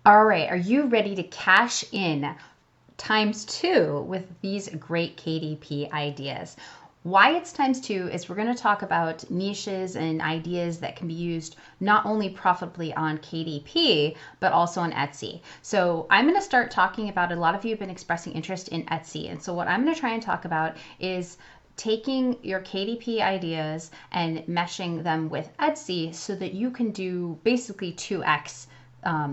All right, are you ready to cash in ×2 with these great KDP ideas? Why it's ×2 is we're going to talk about niches and ideas that can be used not only profitably on KDP, but also on Etsy. So I'm going to start talking about, a lot of you have been expressing interest in Etsy. And so what I'm going to try and talk about is taking your KDP ideas and meshing them with Etsy so that you can do basically 2x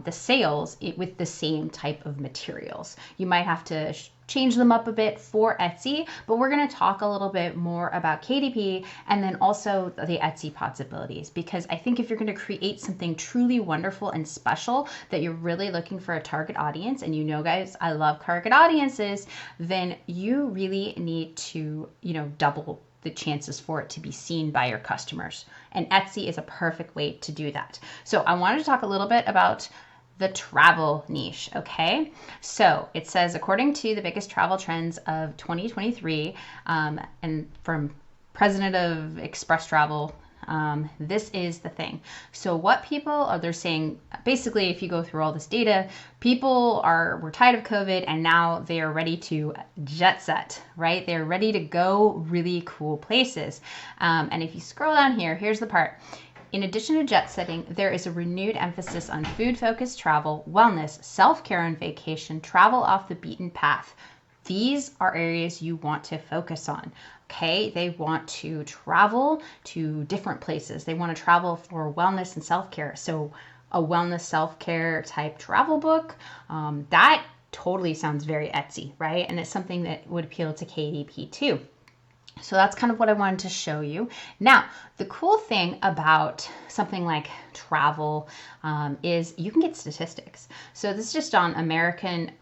the sales with the same type of materials. You might have to change them up a bit for Etsy, but we're going to talk a little bit more about KDP and then also the Etsy possibilities, because I think if you're going to create something truly wonderful and special that you're really looking for a target audience, and you know, guys, I love target audiences, then you really need to, double the chances for it to be seen by your customers. And Etsy is a perfect way to do that. So I wanted to talk a little bit about the travel niche, okay? So it says, according to the biggest travel trends of 2023, and from President of Express Travel, this is the thing. So what people are, they're saying, basically, if you go through all this data, people were tired of COVID and now they are ready to jet set, right? They're ready to go really cool places. And if you scroll down here, here's the part. In addition to jet setting, there is a renewed emphasis on food-focused travel, wellness, self-care and vacation, travel off the beaten path. These are areas you want to focus on. Okay, they want to travel to different places. They want to travel for wellness and self-care. So a wellness self-care type travel book, that totally sounds very Etsy, right? And it's something that would appeal to KDP too. So that's kind of what I wanted to show you. Now, the cool thing about something like travel is you can get statistics. So this is just on American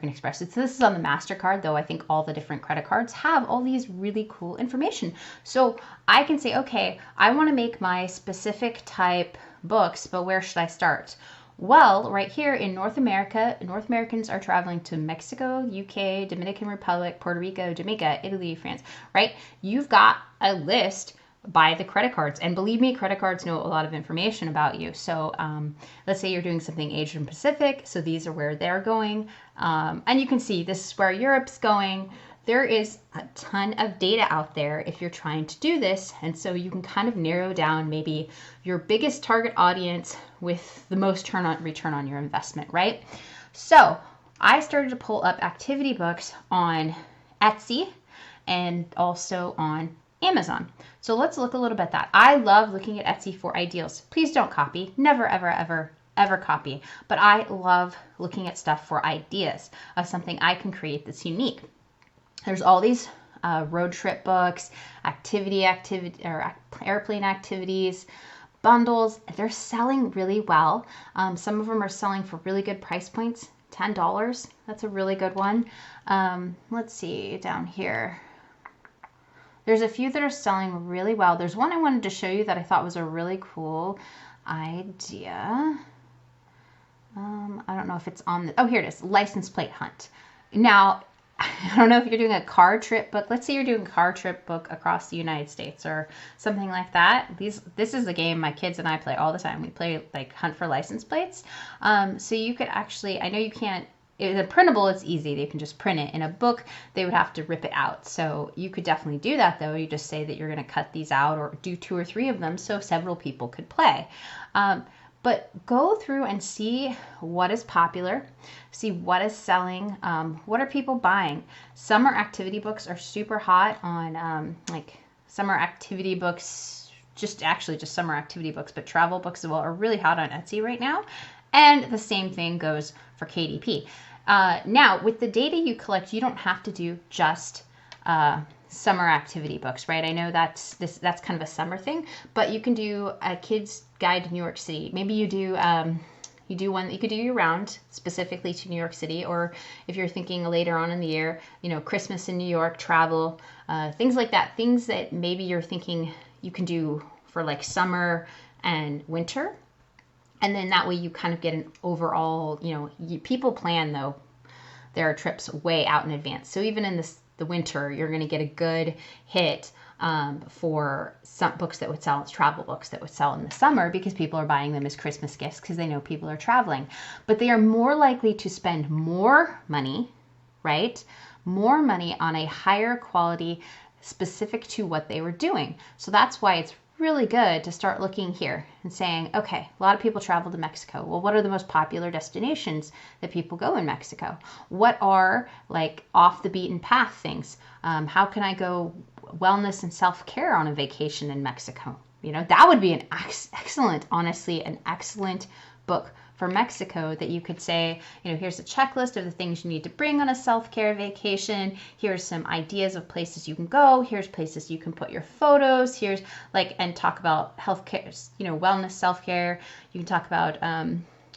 Express. This is on the MasterCard, though I think all the different credit cards have all these really cool information. So I can say, okay, I want to make my specific type books, but where should I start? Well, right here in North America, North Americans are traveling to Mexico, UK, Dominican Republic, Puerto Rico, Jamaica, Italy, France, right? You've got a list by the credit cards. And believe me, credit cards know a lot of information about you. So let's say you're doing something Asian Pacific. So these are where they're going. And you can see this is where Europe's going. There is a ton of data out there if you're trying to do this. And so you can kind of narrow down maybe your biggest target audience with the most return on your investment, right? So I started to pull up activity books on Etsy and also on Amazon. So let's look a little bit at that. I love looking at Etsy for ideals. Please don't copy. Never, ever, ever, ever copy. But I love looking at stuff for ideas of something I can create that's unique. There's all these road trip books, or airplane activities, bundles. They're selling really well. Some of them are selling for really good price points. $10. That's a really good one. Let's see down here. There's a few that are selling really well. There's one I wanted to show you that I thought was a really cool idea. I don't know if it's on oh, here it is. License plate hunt. Now, I don't know if you're doing a car trip book. Let's say you're doing a car trip book across the United States or something like that. This is a game my kids and I play all the time. We play like hunt for license plates. So you could actually, I know you can't, in a printable, it's easy. They can just print it. In a book, they would have to rip it out. So you could definitely do that, though. You just say that you're going to cut these out or do 2 or 3 of them so several people could play. But go through and see what is popular, see what is selling, what are people buying. Summer activity books are super hot on like summer activity books, just summer activity books, but travel books as well are really hot on Etsy right now. And the same thing goes for KDP. Now, with the data you collect, you don't have to do just summer activity books, right? I know that's kind of a summer thing, but you can do a kid's guide to New York City. Maybe you do one that you could do year round, specifically to New York City, or if you're thinking later on in the year, Christmas in New York, travel, things like that. Things that maybe you're thinking you can do for like summer and winter. And then that way you kind of get an overall, people plan though their trips way out in advance. So even in the winter, you're going to get a good hit for some books that would sell, travel books that would sell in the summer because people are buying them as Christmas gifts because they know people are traveling. But they are more likely to spend more money, right? More money on a higher quality specific to what they were doing. So that's why it's really good to start looking here and saying, okay, a lot of people travel to Mexico. Well, what are the most popular destinations that people go in Mexico? What are like off the beaten path things? How can I go wellness and self-care on a vacation in Mexico? You know, that would be an excellent, honestly, an excellent book for Mexico that you could say, you know, here's a checklist of the things you need to bring on a self-care vacation. Here's some ideas of places you can go. Here's places you can put your photos. Here's like, and talk about healthcare, you know, wellness, self-care. You can talk about,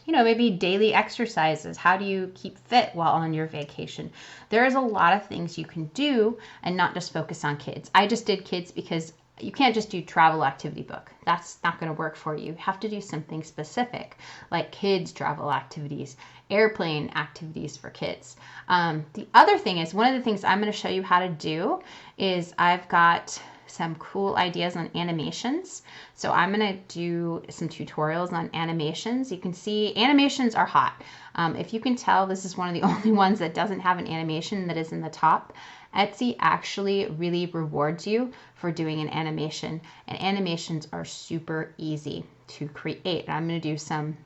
you know, maybe daily exercises. How do you keep fit while on your vacation? There is a lot of things you can do and not just focus on kids. I just did kids because you can't just do travel activity book. That's not going to work for you. You have to do something specific, like kids travel activities, airplane activities for kids. The other thing is, one of the things I'm going to show you how to do is I've got some cool ideas on animations. So I'm going to do some tutorials on animations. You can see animations are hot. If you can tell, this is one of the only ones that doesn't have an animation that is in the top. Etsy actually really rewards you for doing an animation, and animations are super easy to create. And I'm going to do some,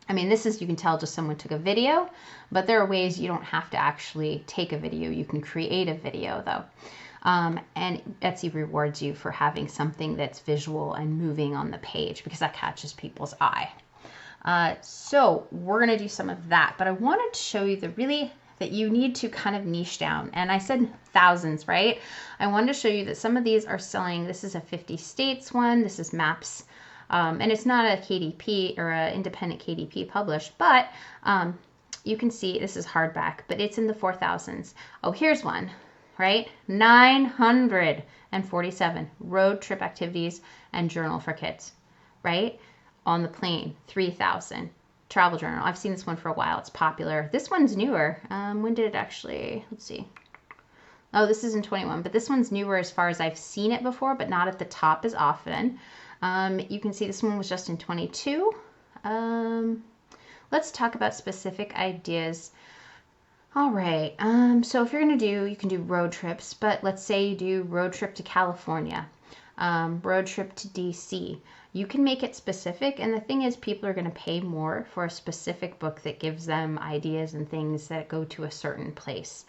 I mean, this is, you can tell just someone took a video, but there are ways you don't have to actually take a video. You can create a video though. And Etsy rewards you for having something that's visual and moving on the page because that catches people's eye. So we're going to do some of that, but I wanted to show you that you need to kind of niche down. And I said thousands, right? I wanted to show you that some of these are selling. This is a 50 states one. This is maps. And it's not a KDP or an independent KDP published, but you can see this is hardback, but it's in the 4,000s. Oh, here's one, right? 947 road trip activities and journal for kids, right? On the plane, 3,000. Travel journal. I've seen this one for a while. It's popular. This one's newer. When did it actually, let's see. Oh, this is in 21, but this one's newer as far as I've seen it before, but not at the top as often. You can see this one was just in 22. Let's talk about specific ideas. All right. So if you're going to do, you can do road trips, but let's say you do road trip to California, road trip to DC. You can make it specific, and the thing is, people are going to pay more for a specific book that gives them ideas and things that go to a certain place.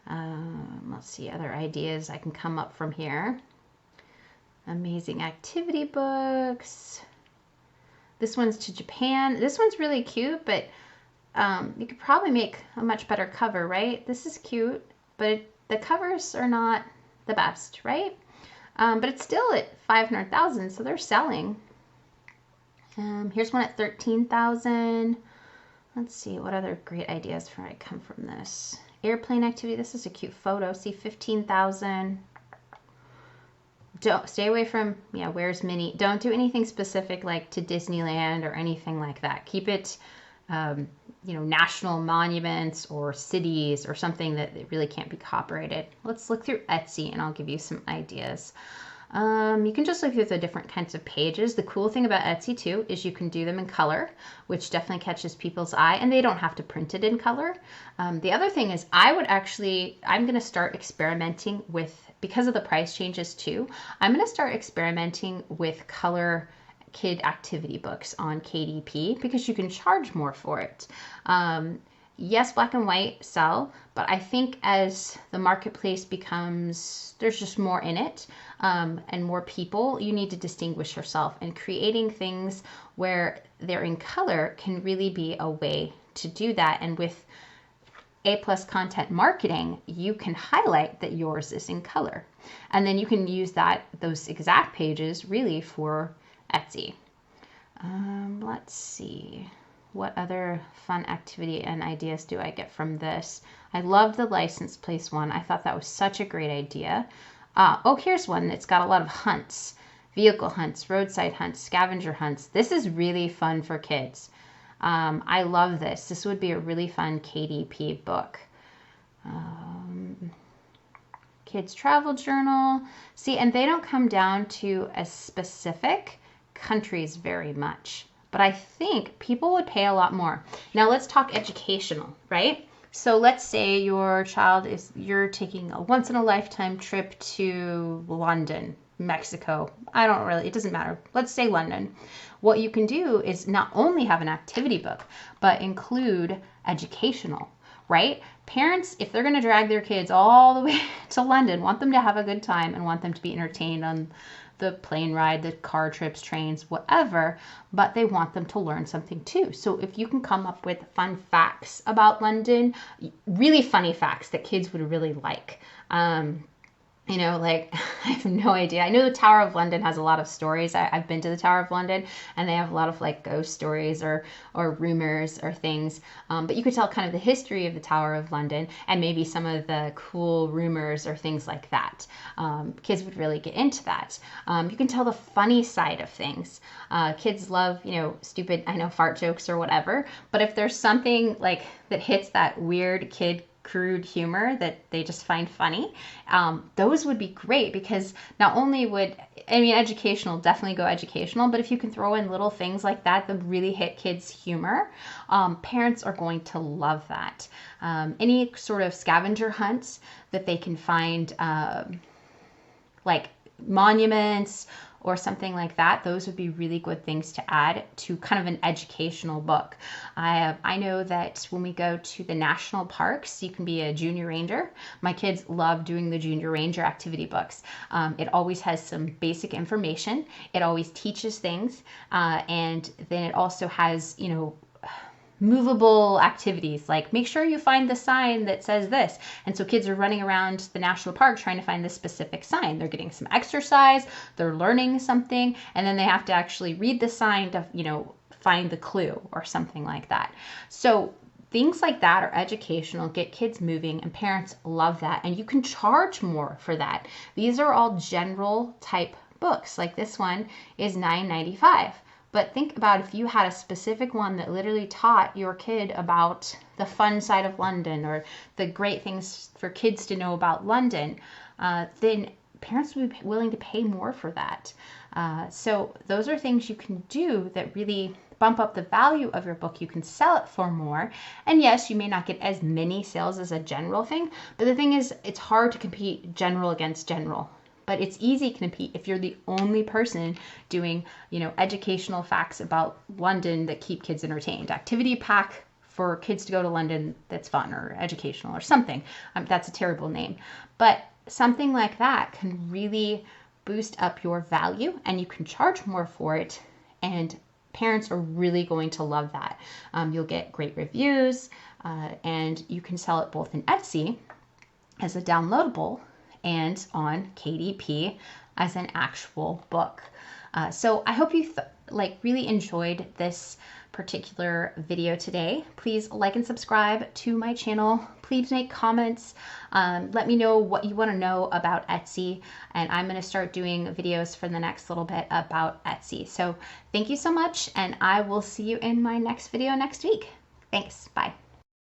Let's see, other ideas I can come up from here. Amazing activity books. This one's to Japan. This one's really cute, but you could probably make a much better cover, right? This is cute, but the covers are not the best, right? But it's still at 500,000, so they're selling. Here's one at 13,000. Let's see, what other great ideas come from this? Airplane activity. This is a cute photo. See, 15,000. Don't stay away from, yeah, where's Minnie? Don't do anything specific like to Disneyland or anything like that. Keep it, you know, national monuments or cities or something that really can't be copyrighted. Let's look through Etsy and I'll give you some ideas. You can just look through the different kinds of pages. The cool thing about Etsy too is you can do them in color, which definitely catches people's eye, and they don't have to print it in color. The other thing is I'm going to start experimenting with, because of the price changes too, I'm going to start experimenting with color kid activity books on KDP because you can charge more for it. Yes, black and white sell, but I think as the marketplace becomes, there's just more in it, and more people, you need to distinguish yourself, and creating things where they're in color can really be a way to do that. And with A+ content marketing, you can highlight that yours is in color, and then you can use those exact pages really for Etsy. Let's see. What other fun activity and ideas do I get from this? I love the license place one. I thought that was such a great idea. Oh, here's one that's got a lot of hunts. Vehicle hunts, roadside hunts, scavenger hunts. This is really fun for kids. I love this. This would be a really fun KDP book. Kids Travel Journal. See, and they don't come down to a specific countries very much, but I think people would pay a lot more. Now let's talk educational, right? So let's say your child you're taking a once in a lifetime trip to London, Mexico. It doesn't matter. Let's say London. What you can do is not only have an activity book, but include educational, right? Parents, if they're going to drag their kids all the way to London, want them to have a good time and want them to be entertained on the plane ride, the car trips, trains, whatever, but they want them to learn something too. So if you can come up with fun facts about London, really funny facts that kids would really like. Like, I have no idea. I know the Tower of London has a lot of stories. I've been to the Tower of London, and they have a lot of like ghost stories or rumors or things. But you could tell kind of the history of the Tower of London and maybe some of the cool rumors or things like that. Kids would really get into that. You can tell the funny side of things. Kids love, stupid, fart jokes or whatever. But if there's something like that hits that weird kid crude humor that they just find funny, those would be great, because not only educational, definitely go educational, but if you can throw in little things like that really hit kids' humor, parents are going to love that. Any sort of scavenger hunts that they can find, like monuments or something like that, those would be really good things to add to kind of an educational book. I know that when we go to the national parks, you can be a junior ranger. My kids love doing the junior ranger activity books. It always has some basic information. It always teaches things. And then it also has, movable activities, like make sure you find the sign that says this. And so kids are running around the national park trying to find this specific sign. They're getting some exercise, they're learning something, and then they have to actually read the sign to, find the clue or something like that. So things like that are educational, get kids moving, and parents love that. And you can charge more for that. These are all general type books. Like this one is $9.95. But think about if you had a specific one that literally taught your kid about the fun side of London or the great things for kids to know about London, then parents would be willing to pay more for that. So those are things you can do that really bump up the value of your book. You can sell it for more. And yes, you may not get as many sales as a general thing, but the thing is, it's hard to compete general against general. But it's easy to compete if you're the only person doing, educational facts about London that keep kids entertained. Activity pack for kids to go to London that's fun or educational or something. That's a terrible name. But something like that can really boost up your value, and you can charge more for it. And parents are really going to love that. You'll get great reviews, and you can sell it both in Etsy as a downloadable and on KDP as an actual book. So I hope you really enjoyed this particular video today. Please like and subscribe to my channel. Please make comments. Let me know what you want to know about Etsy, and I'm going to start doing videos for the next little bit about Etsy. So thank you so much, and I will see you in my next video next week. Thanks. Bye.